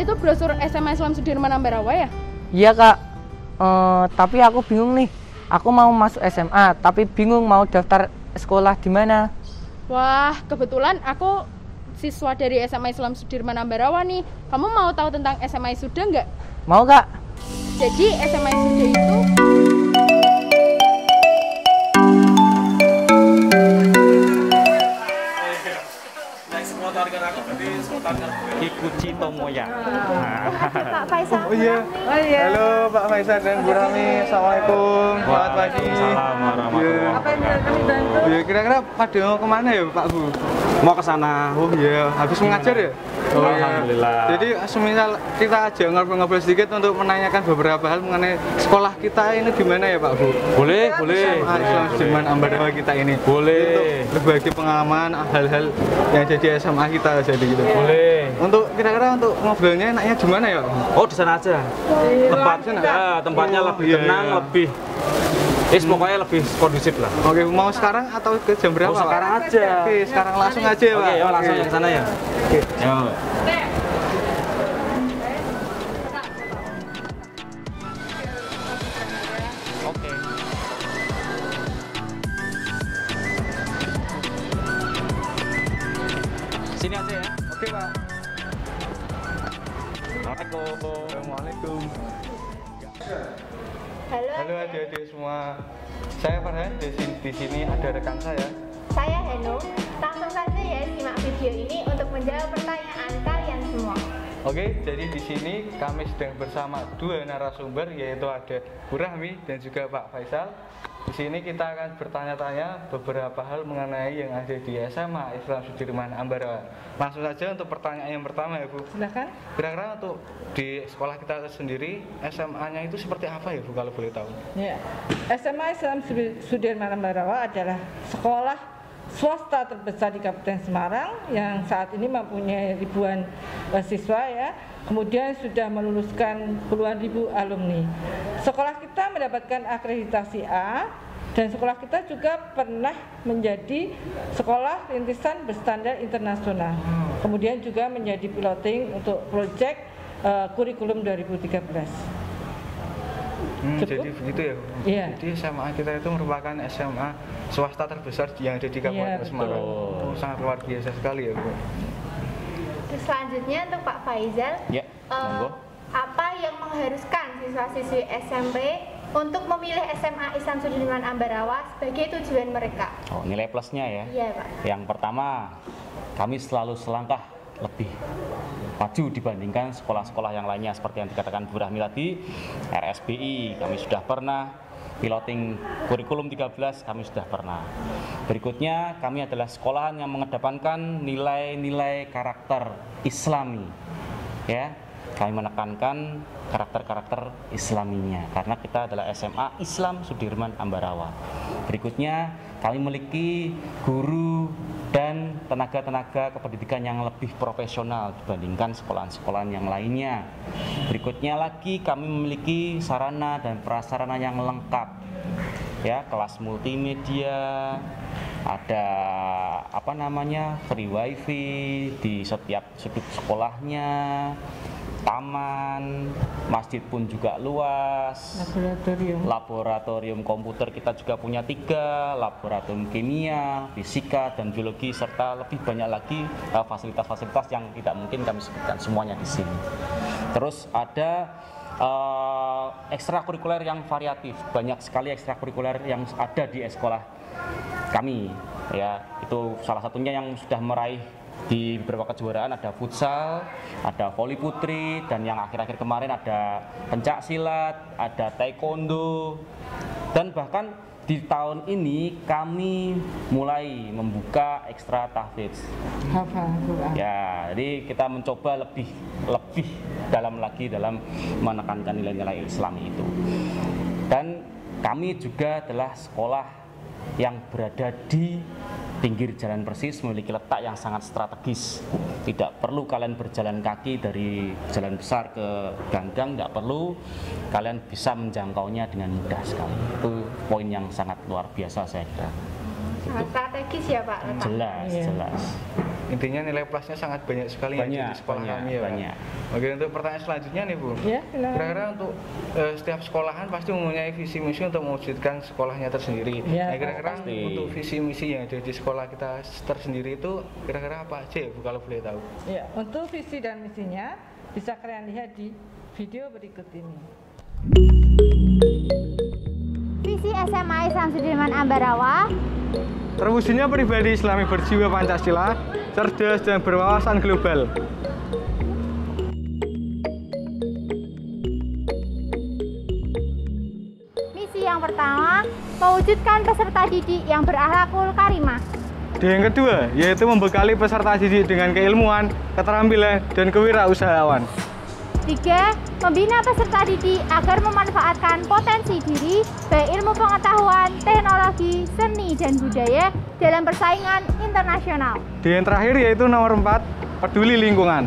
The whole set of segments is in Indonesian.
itu brosur SMA Islam Sudirman Ambarawa ya? Iya Kak, tapi aku bingung nih. Aku mau masuk SMA, tapi bingung mau daftar sekolah di mana. Wah, kebetulan aku siswa dari SMA Islam Sudirman Ambarawa nih. Kamu mau tahu tentang SMA Suda nggak? Mau Kak? Jadi SMA Suda itu Kikuchi Tomoya. Pak Faisal. Oh iya. Halo Pak Faisal dan Bu Rami. Assalamualaikum. Selamat pagi. Waalaikumsalam warahmatullahi wabarakatuh. Ya, kira-kira pada mau kemana ya Pak Bu? Mau ke sana. Oh iya, habis mengajar ya? Oh iya. Alhamdulillah. Jadi semisal kita aja ngobrol-ngobrol sedikit untuk menanyakan beberapa hal mengenai sekolah kita ini gimana ya Pak Bu? Boleh. SMA Islam Sudirman Ambarawa kita ini. Boleh. Untuk berbagi pengalaman hal-hal yang jadi SMA kita jadi gitu. Boleh. Untuk kira-kira untuk ngobrolnya enaknya gimana ya? Oh, di sana aja. Tempatnya Oh, lebih iya, tenang, iya. lebih pokoknya lebih kondusif lah. Oke, mau sekarang atau ke jam berapa? Oh, sekarang Pak? aja. Oke, sekarang langsung aja ya, Pak. Oke, langsung Oke. yang sana ya. Oke. Yo. Oke. Sini aja ya. Oke, Pak. Assalamualaikum. Assalamualaikum. Halo. Halo adik-adik semua. Saya Farhan, di sini ada rekan saya. Saya Heno. Langsung saja ya simak video ini untuk menjawab pertanyaan kalian semua. Oke, jadi di sini kami sedang bersama dua narasumber, yaitu ada Bu Rahmi dan juga Pak Faisal. Di sini kita akan bertanya-tanya beberapa hal mengenai yang ada di SMA Islam Sudirman Ambarawa. Langsung saja untuk pertanyaan yang pertama ya Bu. Silakan. Kira-kira untuk di sekolah kita sendiri, SMA-nya itu seperti apa ya Bu kalau boleh tahu? Ya. SMA Islam Sudirman Ambarawa adalah sekolah swasta terbesar di Kabupaten Semarang yang saat ini mempunyai ribuan siswa ya. Kemudian sudah meluluskan puluhan ribu alumni. Sekolah kita mendapatkan akreditasi A dan sekolah kita juga pernah menjadi sekolah rintisan berstandar internasional. Kemudian juga menjadi piloting untuk proyek kurikulum 2013. Cukup? Jadi begitu ya Bu? Iya. Jadi SMA kita itu merupakan SMA swasta terbesar yang ada di Kabupaten Iya, Semarang. betul. Oh, sangat luar biasa sekali ya Bu. Terus selanjutnya untuk Pak Faisal. Ya, monggo. Apa yang mengharuskan siswa-siswi SMP untuk memilih SMA Islam Sudirman Ambarawa sebagai tujuan mereka? Oh, nilai plusnya ya. Iya, Pak. Yang pertama, kami selalu selangkah lebih maju dibandingkan sekolah-sekolah yang lainnya seperti yang dikatakan Bu Rahmi tadi. RSBI kami sudah pernah, piloting kurikulum 13 kami sudah pernah. Berikutnya, kami adalah sekolahan yang mengedepankan nilai-nilai karakter Islami. Ya, kami menekankan karakter-karakter Islaminya karena kita adalah SMA Islam Sudirman Ambarawa. Berikutnya, kami memiliki guru dan tenaga-tenaga kependidikan yang lebih profesional dibandingkan sekolahan-sekolahan yang lainnya. Berikutnya lagi kami memiliki sarana dan prasarana yang lengkap. Ya, kelas multimedia, ada free wifi di setiap sudut sekolahnya, taman, masjid pun juga luas, laboratorium komputer kita juga punya 3, laboratorium kimia, fisika, dan biologi, serta lebih banyak lagi fasilitas-fasilitas yang tidak mungkin kami sebutkan semuanya di sini. Terus ada ekstrakurikuler yang variatif, banyak sekali ekstrakurikuler yang ada di sekolah kami. Ya, itu salah satunya yang sudah meraih di beberapa kejuaraan, ada futsal, ada voli putri, dan yang akhir-akhir kemarin ada pencak silat, ada taekwondo, dan bahkan di tahun ini kami mulai membuka ekstra tahfidz. Ya, jadi kita mencoba lebih dalam lagi dalam menekankan nilai-nilai Islami itu. Dan kami juga adalah sekolah yang berada di pinggir jalan persis, memiliki letak yang sangat strategis. Tidak perlu kalian berjalan kaki dari jalan besar ke ganggang, tidak perlu. Kalian bisa menjangkaunya dengan mudah sekali. Itu poin yang sangat luar biasa saya kira. Sangat strategis ya Pak. Jelas, jelas. intinya nilai plusnya sangat banyak sekali yang ada di sekolah kami ya, banyak. Pak. Oke, untuk pertanyaan selanjutnya nih Bu, Ya, silakan. kira-kira untuk setiap sekolahan pasti mempunyai visi misi untuk mewujudkan sekolahnya tersendiri. Ya, Nah, kira-kira pasti. untuk visi misi yang ada di sekolah kita tersendiri itu kira-kira apa aja ya Bu, kalau boleh tahu? Ya, untuk visi dan misinya bisa kalian lihat di video berikut ini. Visi SMA Islam Sudirman Ambarawa. Terwujudnya pribadi Islami berjiwa Pancasila, cerdas dan berwawasan global. Misi yang pertama, mewujudkan peserta didik yang berakhlakul karimah. Dan yang kedua, yaitu membekali peserta didik dengan keilmuan, keterampilan, dan kewirausahaan. 3. Membina peserta didik agar memanfaatkan potensi diri, baik ilmu pengetahuan, teknologi, seni, dan budaya dalam persaingan internasional. Dan yang terakhir yaitu nomor 4, peduli lingkungan.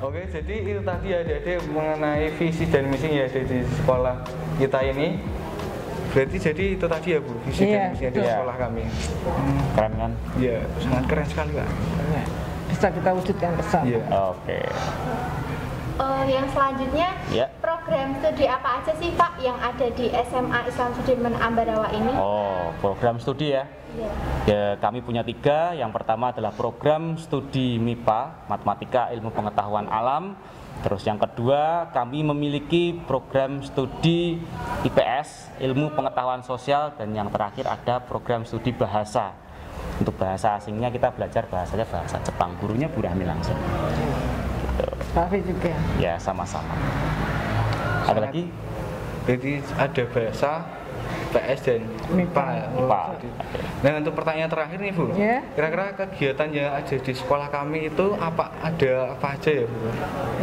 Oke, jadi itu tadi adik-adik mengenai visi dan misi yang ada di sekolah kita ini. Berarti jadi itu tadi ya Bu, visi Iya, dan misi yang ada di betul. sekolah kami. Keren kan? Iya, sangat keren sekali Pak. Bisa kita wujudkan bersama. Iya. Oke. Yang selanjutnya, Ya. program studi apa aja sih Pak yang ada di SMA Islam Sudirman Ambarawa ini? Oh, program studi ya. Iya. Ya, kami punya 3. Yang pertama adalah program studi MIPA, Matematika Ilmu Pengetahuan Alam. Terus yang kedua, kami memiliki program studi IPS, Ilmu Pengetahuan Sosial. Dan yang terakhir ada program studi bahasa. Untuk bahasa asingnya kita belajar bahasanya bahasa Jepang. Gurunya Bu Rahmi langsung. Gitu. Pak Fi juga. Ya, sama-sama. Ada lagi? Jadi ada bahasa, PS dan MIPA. MIPA. Nah, untuk pertanyaan terakhir nih Bu, Ya. kira-kira kegiatan yang ada di sekolah kami itu ada apa aja ya Bu?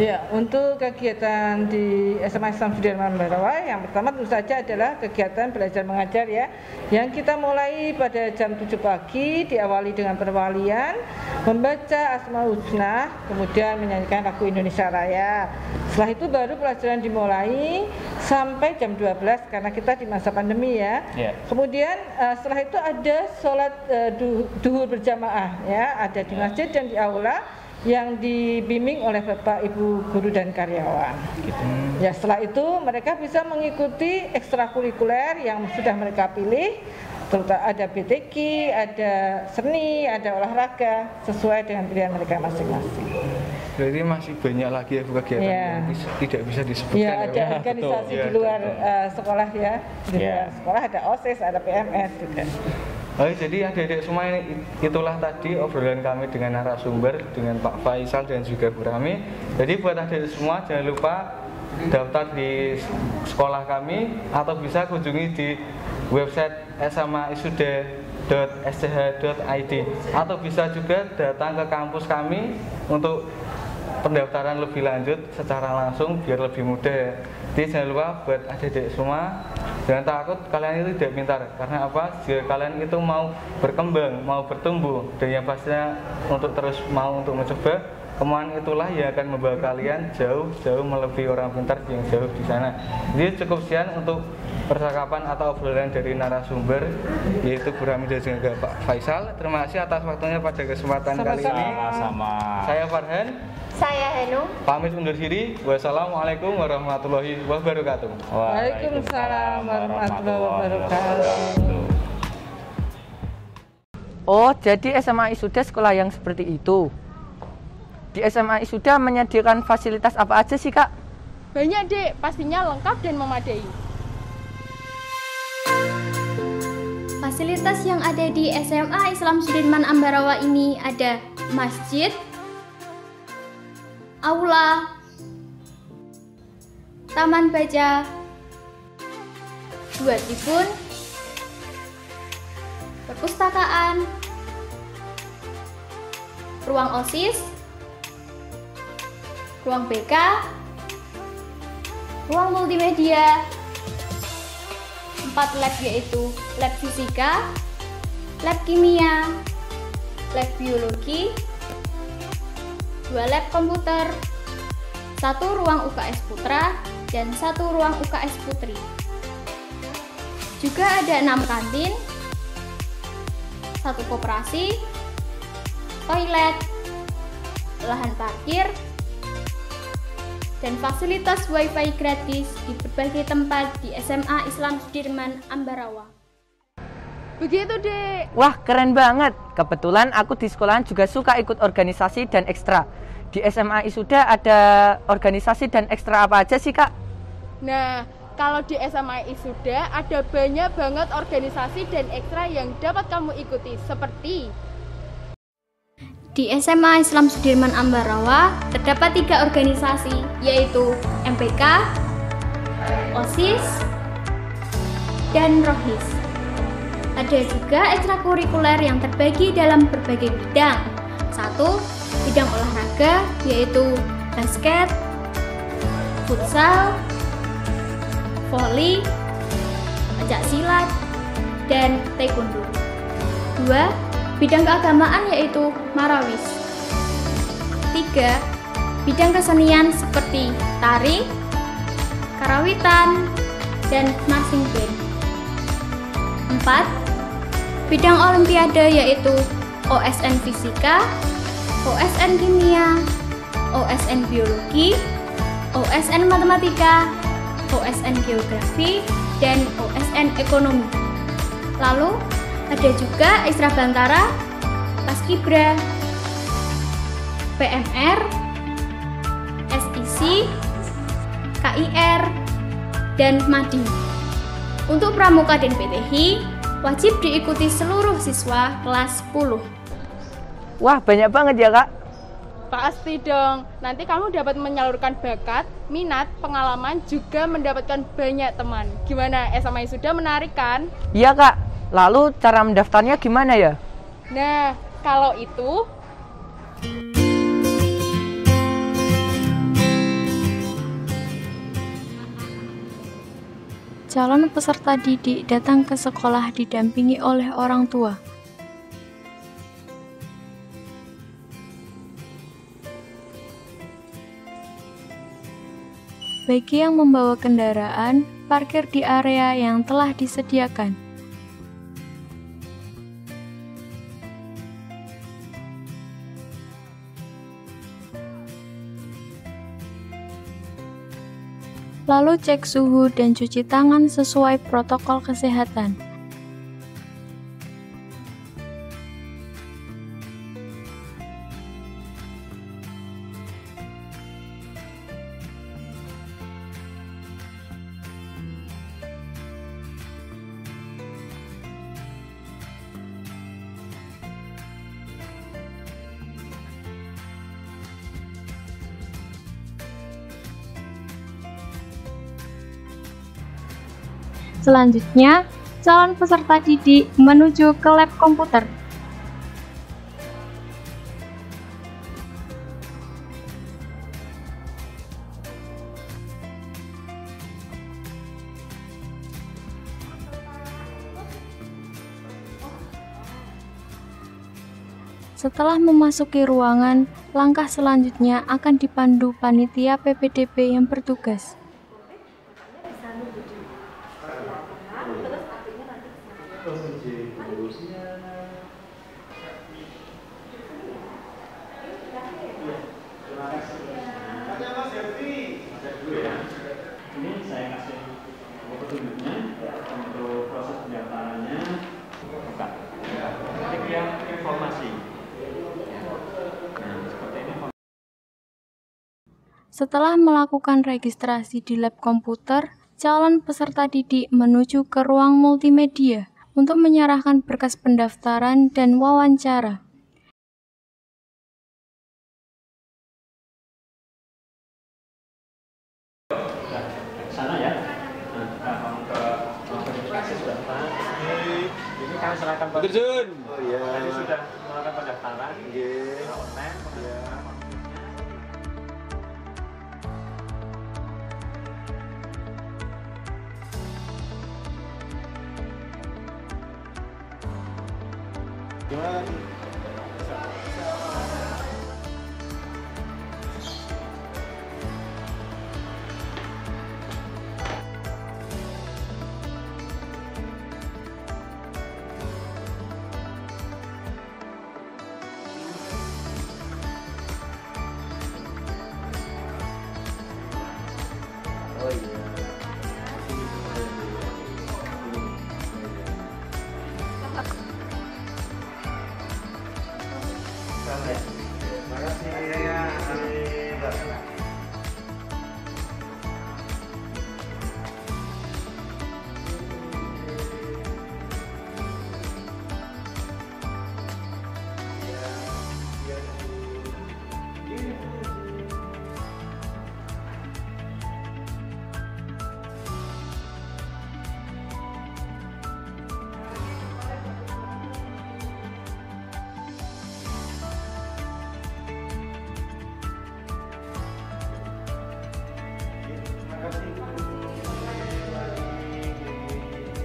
Ya, untuk kegiatan di SMA Islam Sudirman Ambarawa yang pertama tentu saja adalah kegiatan belajar mengajar ya, yang kita mulai pada jam 7 pagi, diawali dengan perwalian, membaca Asmaul Husna, kemudian menyanyikan lagu Indonesia Raya. Setelah itu baru pelajaran dimulai sampai jam 12 karena kita di masa pandemi ya. Ya. Kemudian setelah itu ada sholat duhur berjamaah ya, ada di masjid dan di aula yang dibimbing oleh Bapak Ibu guru dan karyawan. Ya, setelah itu mereka bisa mengikuti ekstrakurikuler yang sudah mereka pilih, terutama ada BTQ, ada seni, ada olahraga sesuai dengan pilihan mereka masing-masing. Berarti masih banyak lagi ya Bu kegiatan Ya. yang tidak bisa disebutkan Ya, ya, ada Bu? organisasi Betul. di luar Ya, sekolah ya. Di Ya. luar sekolah ada OSIS, ada PMS juga. Oke, jadi adik-adik semua ini, itulah tadi obrolan kami dengan narasumber, dengan Pak Faisal dan juga Bu Rahmi. Jadi buat adik-adik semua jangan lupa daftar di sekolah kami atau bisa kunjungi di website smaisuda.sch.id atau bisa juga datang ke kampus kami untuk pendaftaran lebih lanjut secara langsung biar lebih mudah. Jadi jangan lupa buat adik-adik semua, jangan takut kalian itu tidak pintar. Karena apa? Jika kalian itu mau berkembang, mau bertumbuh, dan yang pastinya untuk terus mau untuk mencoba, kemauan itulah yang akan membawa kalian jauh-jauh melebihi orang pintar yang jauh di sana. Jadi cukup sekian untuk percakapan atau obrolan dari narasumber, yaitu Bu Rahmi dan juga Pak Faisal. Terima kasih atas waktunya pada kesempatan kali ini. Sama-sama. Saya Farhan, Saya Henung. pamit undur diri. Wassalamualaikum warahmatullahi wabarakatuh. Waalaikumsalam warahmatullahi wabarakatuh. Oh, jadi SMA Isuda sekolah yang seperti itu. Di SMA Isuda menyediakan fasilitas apa aja sih, Kak? Banyak dek, pastinya lengkap dan memadai. Fasilitas yang ada di SMA Islam Sudirman Ambarawa ini ada masjid, aula, taman baca, 2 tribun, perpustakaan, ruang OSIS, ruang BK, ruang multimedia, 4 lab yaitu lab fisika, lab kimia, lab biologi, 2 lab komputer, 1 ruang UKS Putra, dan 1 ruang UKS Putri. Juga ada 6 kantin, 1 koperasi, toilet, lahan parkir, dan fasilitas wifi gratis di berbagai tempat di SMA Islam Sudirman Ambarawa. Begitu, Dek. Wah, keren banget. Kebetulan aku di sekolahan juga suka ikut organisasi dan ekstra. Di SMA Isuda ada organisasi dan ekstra apa aja sih, Kak? Nah, kalau di SMA Isuda ada banyak banget organisasi dan ekstra yang dapat kamu ikuti, seperti Di SMA Islam Sudirman Ambarawa terdapat 3 organisasi, yaitu MPK, OSIS, dan ROHIS. Ada juga ekstrakurikuler yang terbagi dalam berbagai bidang. 1. Bidang olahraga, yaitu basket, futsal, voli, pencaksilat, dan taekwondo. 2. Bidang keagamaan, yaitu marawis. 3. Bidang kesenian seperti tari, karawitan, dan marching band. 4. Bidang olimpiade, yaitu OSN Fisika, OSN Kimia, OSN Biologi, OSN Matematika, OSN Geografi, dan OSN Ekonomi. Lalu ada juga ekstra bantara, paskibra, PMR, SIC, KIR, dan MADI. Untuk pramuka dan PTHI wajib diikuti seluruh siswa kelas 10. Wah, banyak banget ya, Kak. pasti dong. Nanti kamu dapat menyalurkan bakat, minat, pengalaman, juga mendapatkan banyak teman. Gimana, SMA sudah menarik kan? Iya, Kak. Lalu cara mendaftarnya gimana ya? Nah, kalau itu calon peserta didik datang ke sekolah didampingi oleh orang tua. Bagi yang membawa kendaraan, parkir di area yang telah disediakan. Lalu cek suhu dan cuci tangan sesuai protokol kesehatan. Selanjutnya, calon peserta didik menuju ke lab komputer. Setelah memasuki ruangan, langkah selanjutnya akan dipandu panitia PPDB yang bertugas. Ini saya kasih petunjuknya untuk proses pendaftarannya. Buka. Klik yang informasi. Nah, seperti ini. Setelah melakukan registrasi di lab komputer, calon peserta didik menuju ke ruang multimedia untuk menyerahkan berkas pendaftaran dan wawancara. Sana ya. Nah, kamu ke verifikasi sudah pas. Ini kami serahkan Pak Terjun. Oh iya. Tadi sudah melakukan pendaftaran. Nggih. Online. Iya. Gimana?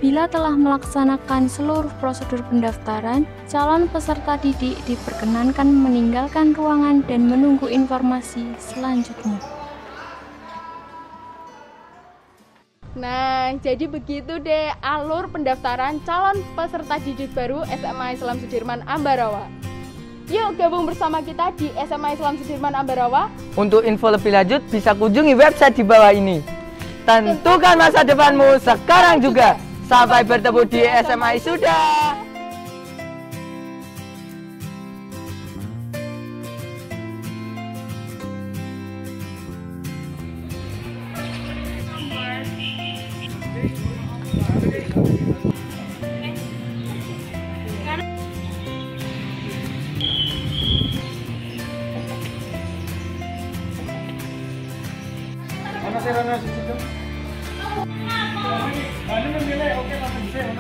Apabila telah melaksanakan seluruh prosedur pendaftaran, calon peserta didik diperkenankan meninggalkan ruangan dan menunggu informasi selanjutnya. Nah, jadi begitu deh alur pendaftaran calon peserta didik baru SMA Islam Sudirman Ambarawa. Yuk gabung bersama kita di SMA Islam Sudirman Ambarawa. Untuk info lebih lanjut bisa kunjungi website di bawah ini. Tentukan masa depanmu sekarang juga. Sampai bertemu di SMA Sudah. Mana sih Rana situ? Ini memilih oke langsung bisa.